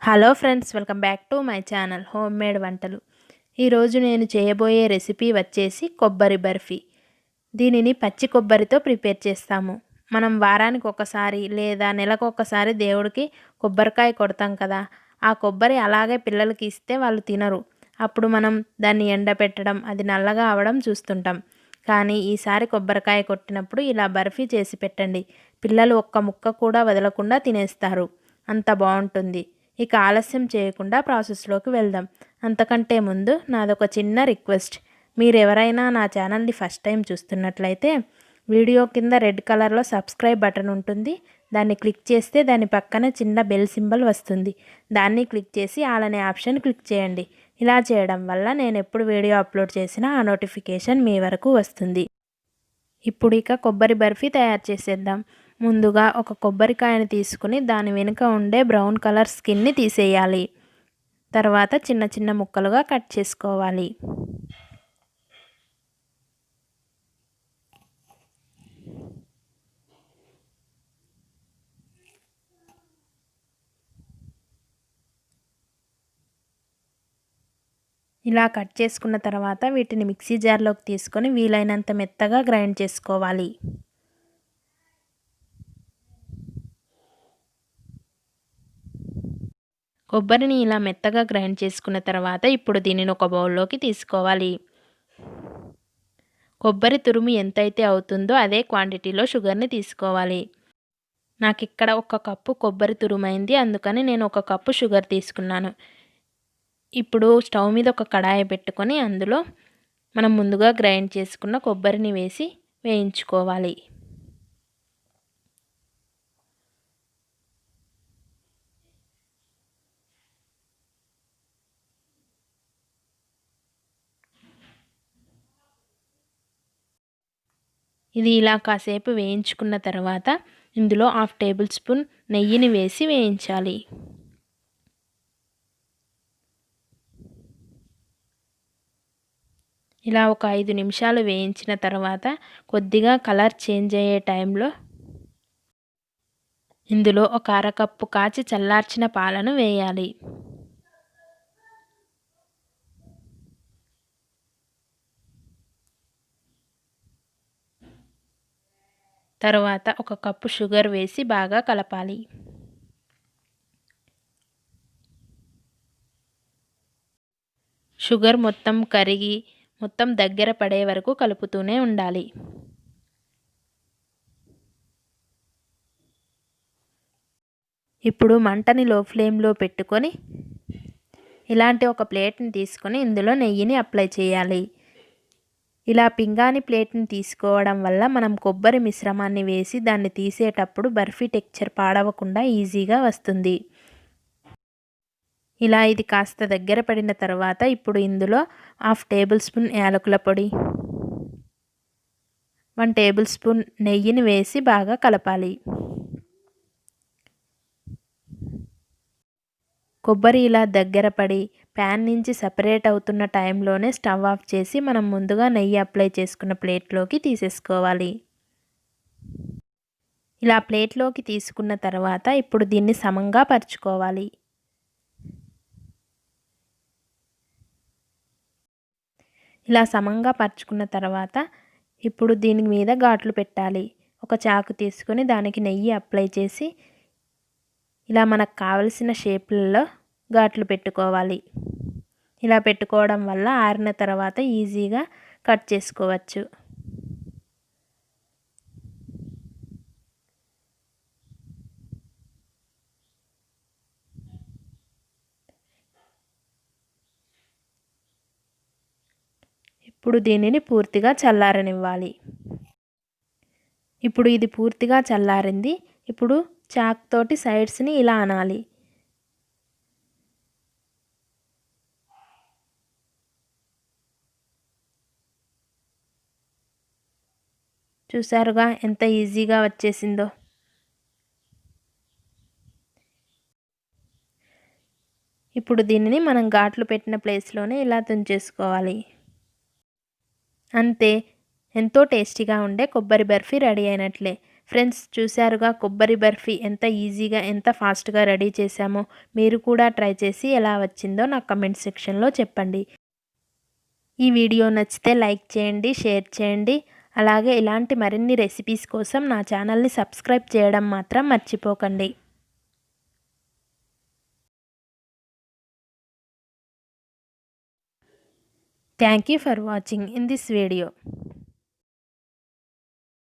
Hello friends, welcome back to my channel home made వంటలు. ఈరోజు నేను చేయబోయే రెసిపీ వచ్చేసి కొబ్బరి బర్ఫీ. దీనిని పచ్చి కొబ్బరితో ప్రిపేర్ చేస్తాము. మనం వారానికి ఒకసారి లేదా నెలకు ఒకసారి దేవుడికి కొబ్బరికాయ కొడతాం కదా. ఆ కొబ్బరి అలాగే పిల్లలకి ఇస్తే వాళ్ళు తినరు. అప్పుడు మనం దాన్ని ఎండబెట్టడం, అది నల్లగా అవడం చూస్తుంటాం. కానీ ఈసారి కొబ్బరికాయ కొట్టినప్పుడు ఇలా బర్ఫీ చేసి పెట్టండి. పిల్లలు ఒక్క ముక్క కూడా వదలకుండా తినేస్తారు. అంత బాగుంటుంది. ఇక ఆలస్యం చేయకుండా ప్రాసెస్లోకి వెళ్దాం. అంతకంటే ముందు నాదొక చిన్న రిక్వెస్ట్. మీరు ఎవరైనా నా ఛానల్ని ఫస్ట్ టైం చూస్తున్నట్లయితే వీడియో కింద రెడ్ కలర్లో సబ్స్క్రైబ్ బటన్ ఉంటుంది. దాన్ని క్లిక్ చేస్తే దాని పక్కన చిన్న బెల్ సింబల్ వస్తుంది. దాన్ని క్లిక్ చేసి ఆల్ అనే ఆప్షన్ క్లిక్ చేయండి. ఇలా చేయడం వల్ల నేను ఎప్పుడు వీడియో అప్లోడ్ చేసినా ఆ నోటిఫికేషన్ మీ వరకు వస్తుంది. ఇప్పుడు ఇక కొబ్బరి బర్ఫీ తయారు చేసేద్దాం. ముందుగా ఒక కొబ్బరికాయని తీసుకుని దాని వెనుక ఉండే బ్రౌన్ కలర్ స్కిన్ని తీసేయాలి. తర్వాత చిన్న చిన్న ముక్కలుగా కట్ చేసుకోవాలి. ఇలా కట్ చేసుకున్న తర్వాత వీటిని మిక్సీ జార్లోకి తీసుకొని వీలైనంత మెత్తగా గ్రైండ్ చేసుకోవాలి. కొబ్బరిని ఇలా మెత్తగా గ్రైండ్ చేసుకున్న తర్వాత ఇప్పుడు దీనిని ఒక బౌల్లోకి తీసుకోవాలి. కొబ్బరి తురుము ఎంతైతే అవుతుందో అదే క్వాంటిటీలో షుగర్ని తీసుకోవాలి. నాకు ఇక్కడ 1 కప్పు కొబ్బరి తురుమైంది, అందుకని నేను 1 కప్పు షుగర్ తీసుకున్నాను. ఇప్పుడు స్టవ్ మీద ఒక కడాయి పెట్టుకొని అందులో మనం ముందుగా గ్రైండ్ చేసుకున్న కొబ్బరిని వేసి వేయించుకోవాలి. ఇది ఇలా కాసేపు వేయించుకున్న తర్వాత ఇందులో 1/2 టేబుల్ స్పూన్ నెయ్యిని వేసి వేయించాలి. ఇలా ఒక 5 నిమిషాలు వేయించిన తర్వాత కొద్దిగా కలర్ చేంజ్ అయ్యే టైంలో ఇందులో ఒక అరకప్పు కాచి చల్లార్చిన పాలను వేయాలి. తర్వాత 1 కప్పు షుగర్ వేసి బాగా కలపాలి. షుగర్ మొత్తం కరిగి మొత్తం దగ్గర పడే వరకు కలుపుతూనే ఉండాలి. ఇప్పుడు మంటని లో ఫ్లేమ్లో పెట్టుకొని ఇలాంటి ఒక ప్లేట్ని తీసుకొని ఇందులో నెయ్యిని అప్లై చేయాలి. ఇలా పింగాణి ప్లేట్ని తీసుకోవడం వల్ల మనం కొబ్బరి మిశ్రమాన్ని వేసి దాన్ని తీసేటప్పుడు బర్ఫీ టెక్చర్ పాడవకుండా ఈజీగా వస్తుంది. ఇలా ఇది కాస్త దగ్గర పడిన తర్వాత ఇప్పుడు ఇందులో 1/2 టేబుల్ స్పూన్ యాలకుల పొడి, 1 టేబుల్ స్పూన్ నెయ్యిని వేసి బాగా కలపాలి. కొబ్బరి ఇలా దగ్గర పడి ప్యాన్ నుంచి సపరేట్ అవుతున్న టైంలోనే స్టవ్ ఆఫ్ చేసి మనం ముందుగా నెయ్యి అప్లై చేసుకున్న ప్లేట్లోకి తీసేసుకోవాలి. ఇలా ప్లేట్లోకి తీసుకున్న తర్వాత ఇప్పుడు దీన్ని సమంగా పరుచుకోవాలి. ఇలా సమంగా పరుచుకున్న తర్వాత ఇప్పుడు దీని మీద ఘాట్లు పెట్టాలి. ఒక చాకు తీసుకొని దానికి నెయ్యి అప్లై చేసి ఇలా మనకు కావలసిన షేప్లలో ఘాట్లు పెట్టుకోవాలి. ఇలా పెట్టుకోవడం వల్ల ఆరిన తర్వాత ఈజీగా కట్ చేసుకోవచ్చు. ఇప్పుడు దీనిని పూర్తిగా చల్లారనివ్వాలి. ఇప్పుడు ఇది పూర్తిగా చల్లారింది. ఇప్పుడు చాక్ తోటి సైడ్స్ని ఇలా అనాలి. చూసారుగా ఎంత ఈజీగా వచ్చేసిందో. ఇప్పుడు దీనిని మనం ఘాట్లు పెట్టిన ప్లేస్లోనే ఇలా తుంచేసుకోవాలి. అంతే, ఎంతో టేస్టీగా ఉండే కొబ్బరి బర్ఫీ రెడీ అయినట్లే. ఫ్రెండ్స్, చూశారుగా కొబ్బరి బర్ఫీ ఎంత ఈజీగా ఎంత ఫాస్ట్గా రెడీ చేశామో. మీరు కూడా ట్రై చేసి ఎలా వచ్చిందో నాకు కమెంట్ సెక్షన్లో చెప్పండి. ఈ వీడియో నచ్చితే లైక్ చేయండి, షేర్ చేయండి. అలాగే ఇలాంటి మరిన్ని రెసిపీస్ కోసం నా ఛానల్ని సబ్స్క్రైబ్ చేయడం మాత్రం మర్చిపోకండి. Thank you for watching in this video.